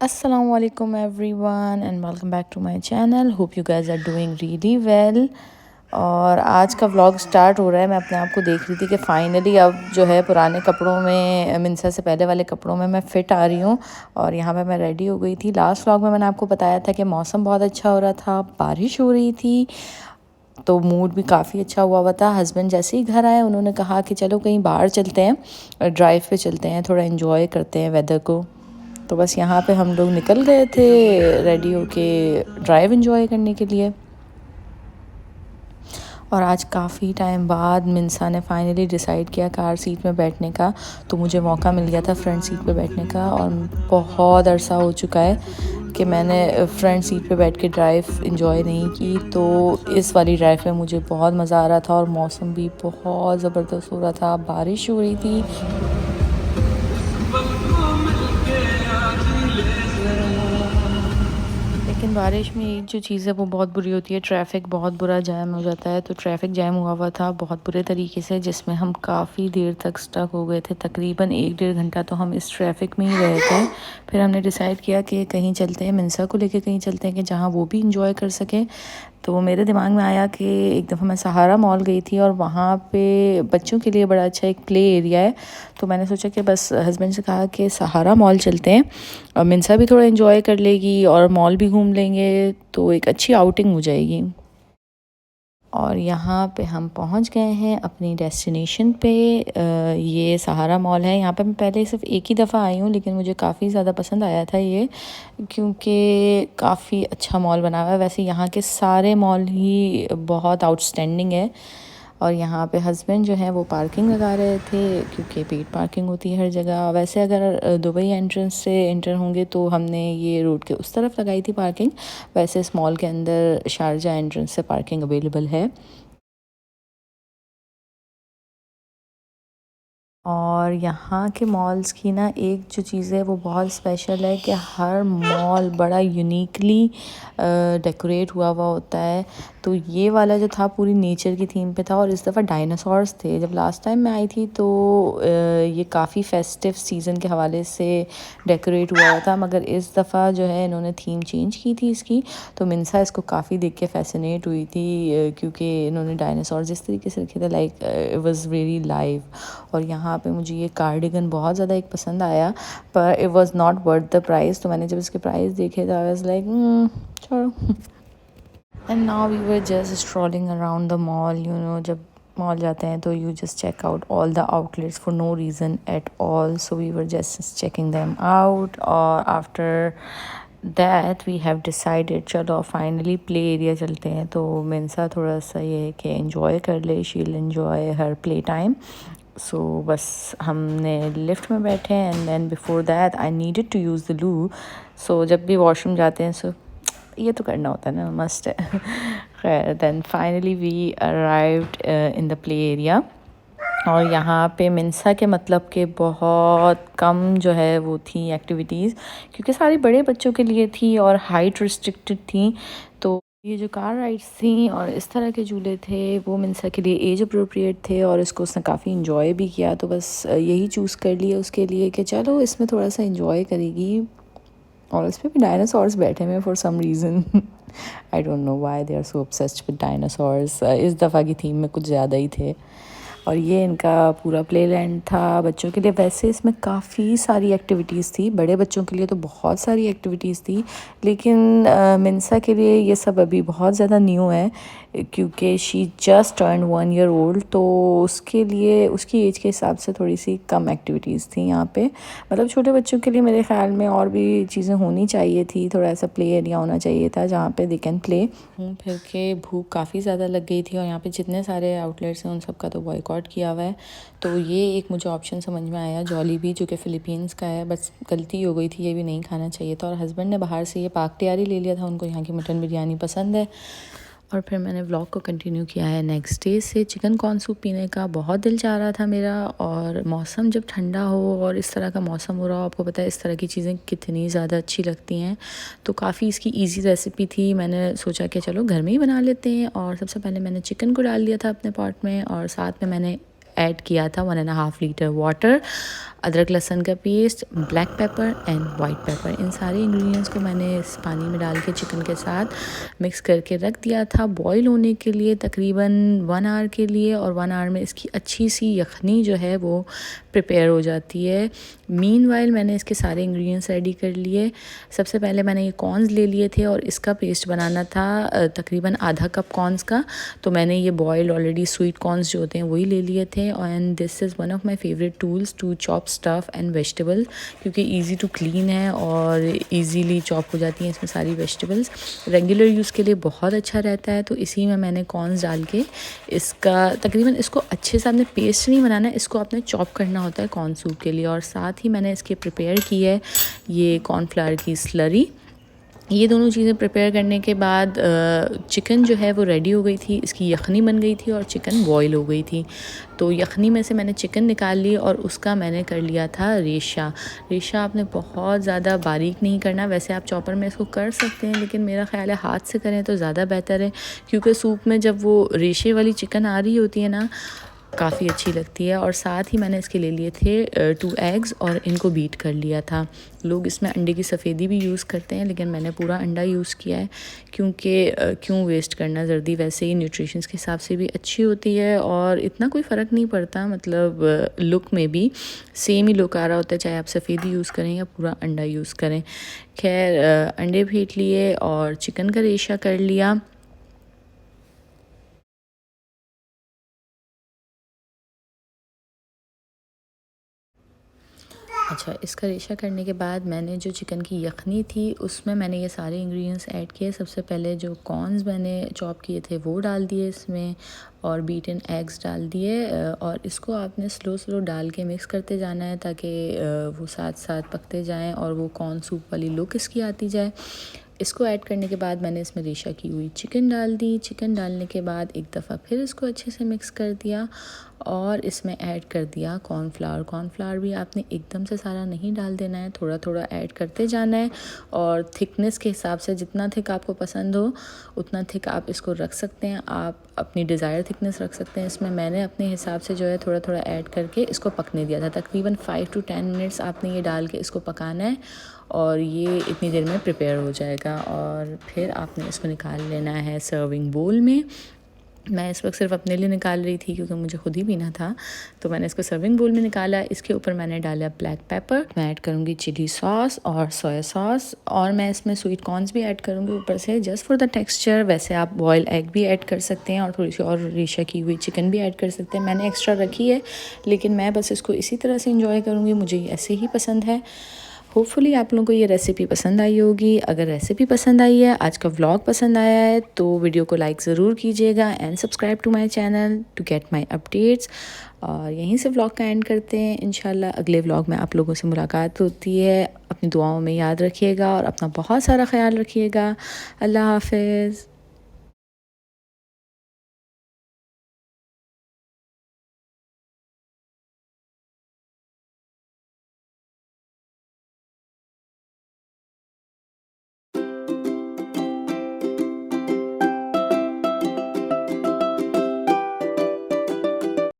Assalamu alaikum everyone and welcome back to my channel. Hope you guys are doing really well. और आज का vlog start हो रहा है। मैं अपने आप को देख रही थी कि फ़ाइनली अब जो है पुराने कपड़ों में मिनसा से पहले वाले कपड़ों में मैं फ़िट आ रही हूँ और यहाँ पे मैं रेडी हो गई थी। लास्ट व्लॉग में मैंने आपको बताया था कि मौसम बहुत अच्छा हो रहा था, बारिश हो रही थी, तो मूड भी काफ़ी अच्छा हुआ था। हस्बैंड जैसे ही घर आए उन्होंने कहा कि चलो कहीं बाहर चलते हैं, ड्राइव पे चलते हैं, थोड़ा इन्जॉय करते हैं वेदर को। तो बस यहाँ पे हम लोग निकल गए थे रेडी होके ड्राइव एंजॉय करने के लिए। और आज काफ़ी टाइम बाद मिनसा ने फाइनली डिसाइड किया कार सीट में बैठने का, तो मुझे मौका मिल गया था फ्रंट सीट पे बैठने का। और बहुत अरसा हो चुका है कि मैंने फ्रंट सीट पे बैठ के ड्राइव एंजॉय नहीं की, तो इस वाली ड्राइव में मुझे बहुत मज़ा आ रहा था और मौसम भी बहुत ज़बरदस्त हो रहा था, बारिश हो रही थी। लेकिन बारिश में एक जो चीज़ है वो बहुत बुरी होती है, ट्रैफिक बहुत बुरा जैम हो जाता है। तो ट्रैफिक जैम हुआ था बहुत बुरे तरीके से, जिसमें हम काफ़ी देर तक स्टक हो गए थे। तकरीबन 1-1.5 घंटा तो हम इस ट्रैफिक में ही रहे थे। फिर हमने डिसाइड किया कि कहीं चलते हैं, मिनसा को लेके कहीं चलते हैं कि जहाँ वो भी इंजॉय कर सके। तो मेरे दिमाग में आया कि एक दफ़ा मैं सहारा मॉल गई थी और वहाँ पे बच्चों के लिए बड़ा अच्छा एक प्ले एरिया है। तो मैंने सोचा कि बस हस्बैंड से कहा कि सहारा मॉल चलते हैं और मिनसा भी थोड़ा एंजॉय कर लेगी और मॉल भी घूम लेंगे, तो एक अच्छी आउटिंग हो जाएगी। और यहाँ पे हम पहुँच गए हैं अपनी डेस्टिनेशन पे। ये सहारा मॉल है। यहाँ पे मैं पहले सिर्फ एक ही दफ़ा आई हूँ, लेकिन मुझे काफ़ी ज़्यादा पसंद आया था ये, क्योंकि काफ़ी अच्छा मॉल बना हुआ है। वैसे यहाँ के सारे मॉल ही बहुत आउटस्टैंडिंग है। और यहाँ पे हस्बैंड जो है वो पार्किंग लगा रहे थे, क्योंकि पेड पार्किंग होती है हर जगह। वैसे अगर दुबई एंट्रेंस से एंटर होंगे तो हमने ये रोड के उस तरफ लगाई थी पार्किंग। वैसे इस मॉल के अंदर शारजा एंट्रेंस से पार्किंग अवेलेबल है। और यहाँ के मॉल्स की ना एक जो चीज़ है वो बहुत स्पेशल है कि हर मॉल बड़ा यूनिकली डेकोरेट हुआ हुआ होता है। तो ये वाला जो था पूरी नेचर की थीम पे था और इस दफ़ा डायनासोर्स थे। जब लास्ट टाइम मैं आई थी तो ये काफ़ी फेस्टिव सीज़न के हवाले से डेकोरेट हुआ हुआ था, मगर इस दफ़ा जो है इन्होंने थीम चेंज की थी इसकी। तो मिनसा इसको काफ़ी देख के फैसिनेट हुई थी, क्योंकि इन्होंने डायनासोर जिस तरीके से रखे थे, like it was very live. और यहाँ पे मुझे ये कार्डिगन बहुत ज़्यादा एक पसंद आया, पर it was not worth the price. तो मैंने जब इसके प्राइस देखे तो आई वाज लाइक छोड़ो। And now we were just strolling around the mall. जब मॉल जाते हैं तो you just check out all the outlets for no reason at all. So we were just checking them out. और after that we have decided चलो finally play area चलते हैं। तो मिनसा थोड़ा सा ये है कि एंजॉय कर ले, she will enjoy her play time. So बस हमने लिफ्ट में बैठे and then before that I needed to use the loo. So जब भी वॉशरूम जाते हैं सो ये तो करना होता है ना, मस्ट है। खैर then finally we arrived in the play area. और यहाँ पे मिनसा के मतलब के बहुत कम जो है वो थी एक्टिविटीज़, क्योंकि सारी बड़े बच्चों के लिए थी और हाइट रिस्ट्रिक्टेड थी। तो ये जो कार राइड्स थी और इस तरह के झूले थे वो मिनसा के लिए एज अप्रोप्रिएट थे और इसको उसने काफ़ी इंजॉय भी किया। तो बस यही चूज़ कर लिया उसके लिए कि चलो इसमें थोड़ा सा इंजॉय करेगी। और इस पे भी डायनासोर्स बैठे हुए for some reason. I don't know why they are so obsessed with dinosaurs. इस दफ़ा की थीम में कुछ ज़्यादा ही थे। और ये इनका पूरा प्ले लैंड था बच्चों के लिए। वैसे इसमें काफ़ी सारी एक्टिविटीज़ थी, बड़े बच्चों के लिए तो बहुत सारी एक्टिविटीज़ थी, लेकिन मिनसा के लिए ये सब अभी बहुत ज़्यादा न्यू है, क्योंकि she just turn 1 year old. तो उसके लिए उसकी एज के हिसाब से थोड़ी सी कम एक्टिविटीज़ थी यहाँ पे। मतलब छोटे बच्चों के लिए मेरे ख़्याल में और भी चीज़ें होनी चाहिए थी, थोड़ा सा प्ले एरिया होना चाहिए था जहाँ पे दे कैन प्ले। घूम फिर के भूख काफ़ी ज़्यादा लग गई थी और यहाँ पे जितने सारे आउटलेट्स हैं उन सब का तो बॉयकॉट किया हुआ है। तो ये एक मुझे ऑप्शन समझ में आया, जॉलीबी, जो कि फ़िलीपींस का है। बस गलती हो गई थी, ये भी नहीं खाना चाहिए था। और हस्बैंड ने बाहर से ये पाक तियारी ले लिया था, उनको यहाँ की मटन बिरयानी पसंद है। और फिर मैंने व्लॉग को कंटिन्यू किया है नेक्स्ट डे से। चिकन कॉर्न सूप पीने का बहुत दिल चाह रहा था मेरा। और मौसम जब ठंडा हो और इस तरह का मौसम हो रहा हो, आपको पता है इस तरह की चीज़ें कितनी ज़्यादा अच्छी लगती हैं। तो काफ़ी इसकी इजी रेसिपी थी। मैंने सोचा कि चलो घर में ही बना लेते हैं। और सबसे पहले मैंने चिकन को डाल दिया था अपने पॉट में और साथ में मैंने ऐड किया था 1.5 लीटर वाटर, अदरक लहसुन का पेस्ट, black pepper and white pepper. इन सारे इंग्रेडिएंट्स को मैंने इस पानी में डाल के चिकन के साथ मिक्स करके रख दिया था बॉईल होने के लिए तकरीबन 1 आवर के लिए, और 1 आवर में इसकी अच्छी सी यखनी जो है वो प्रिपेयर हो जाती है। मीनवाइल मैंने इसके सारे इंग्रेडिएंट्स रेडी कर लिए। सबसे पहले मैंने ये कॉर्न्स ले लिए थे और इसका पेस्ट बनाना था तकरीबन आधा कप कॉर्न्स का, तो मैंने ये बॉइल्ड ऑलरेडी स्वीट कॉर्न्स जो होते हैं वही ले लिए थे। And this is one of my favourite tools to chop stuff and vegetable, क्योंकि इजी टू क्लीन है और इजीली चॉप हो जाती हैं इसमें सारी वेजिटेबल्स। रेगुलर यूज़ के लिए बहुत अच्छा रहता है। तो इसी में मैंने कॉर्न्स डाल के इसका तकरीबन, इसको अच्छे से आपने पेस्ट नहीं बनाना है, इसको आपने चॉप करना होता है कॉर्न सूप के लिए। और साथ ही मैंने इसके प्रिपेयर की है ये कॉर्नफ्लावर की स्लरी। ये दोनों चीज़ें प्रिपेयर करने के बाद चिकन जो है वो रेडी हो गई थी, इसकी यखनी बन गई थी और चिकन बॉईल हो गई थी। तो यखनी में से मैंने चिकन निकाल ली और उसका मैंने कर लिया था रेशा। रेशा आपने बहुत ज़्यादा बारीक नहीं करना, वैसे आप चॉपर में इसको कर सकते हैं, लेकिन मेरा ख्याल है हाथ से करें तो ज़्यादा बेहतर है, क्योंकि सूप में जब वो रेशे वाली चिकन आ रही होती है ना, काफ़ी अच्छी लगती है। और साथ ही मैंने इसके ले लिए थे 2 एग्स और इनको बीट कर लिया था। लोग इसमें अंडे की सफ़ेदी भी यूज़ करते हैं, लेकिन मैंने पूरा अंडा यूज़ किया है, क्योंकि क्यों वेस्ट करना, जर्दी वैसे ही न्यूट्रिशंस के हिसाब से भी अच्छी होती है और इतना कोई फ़र्क नहीं पड़ता, मतलब लुक में भी सेम ही लुक आ रहा होता है, चाहे आप सफ़ेदी यूज़ करें या पूरा अंडा यूज़ करें। खैर अंडे फेंट लिए और चिकन का रेशा कर लिया। अच्छा, इसका रेशा करने के बाद मैंने जो चिकन की यखनी थी उसमें मैंने ये सारे इंग्रेडिएंट्स ऐड किए। सबसे पहले जो कॉर्न्स मैंने चॉप किए थे वो डाल दिए इसमें, और बीटन एग्स डाल दिए, और इसको आपने स्लो स्लो डाल के मिक्स करते जाना है ताकि वो साथ साथ पकते जाएं और वो कॉर्न सूप वाली लुक इसकी आती जाए। इसको ऐड करने के बाद मैंने इसमें रेशा की हुई चिकन डाल दी। चिकन डालने के बाद एक दफ़ा फिर इसको अच्छे से मिक्स कर दिया और इसमें ऐड कर दिया कॉर्नफ्लावर। कॉर्नफ्लावर भी आपने एकदम से सारा नहीं डाल देना है, थोड़ा थोड़ा ऐड करते जाना है, और थिकनेस के हिसाब से जितना थिक आपको पसंद हो उतना थिक आप इसको रख सकते हैं। आप अपनी डिज़ायर थिकनेस रख सकते हैं इसमें। मैंने अपने हिसाब से जो है थोड़ा थोड़ा ऐड करके इसको पकने दिया था। तकरीबन 5 to 10 मिनट्स आपने ये डाल के इसको पकाना है और ये इतनी देर में प्रिपेयर हो जाएगा। और फिर आपने इसको निकाल लेना है सर्विंग बोल में। मैं इस वक्त सिर्फ अपने लिए निकाल रही थी क्योंकि मुझे खुद ही पीना था, तो मैंने इसको सर्विंग बोल में निकाला। इसके ऊपर मैंने डाला ब्लैक पेपर, मैं ऐड करूँगी चिली सॉस और सोया सॉस, और मैं इसमें स्वीट कॉर्न्स भी ऐड करूँगी ऊपर से जस्ट फॉर द टेक्सचर। वैसे आप बॉयल एग भी ऐड कर सकते हैं और थोड़ी सी और रेशा की हुई चिकन भी ऐड कर सकते हैं। मैंने एक्स्ट्रा रखी है, लेकिन मैं बस इसको इसी तरह से इंजॉय करूँगी, मुझे ऐसे ही पसंद है। होपफुली आप लोगों को ये रेसिपी पसंद आई होगी। अगर रेसिपी पसंद आई है, आज का व्लॉग पसंद आया है, तो वीडियो को लाइक ज़रूर कीजिएगा and subscribe to my channel to get my updates. और यहीं से व्लॉग का एंड करते हैं। इंशाल्लाह अगले व्लॉग में आप लोगों से मुलाकात होती है। अपनी दुआओं में याद रखिएगा और अपना बहुत सारा ख्याल रखिएगा। अल्लाह हाफ़िज़।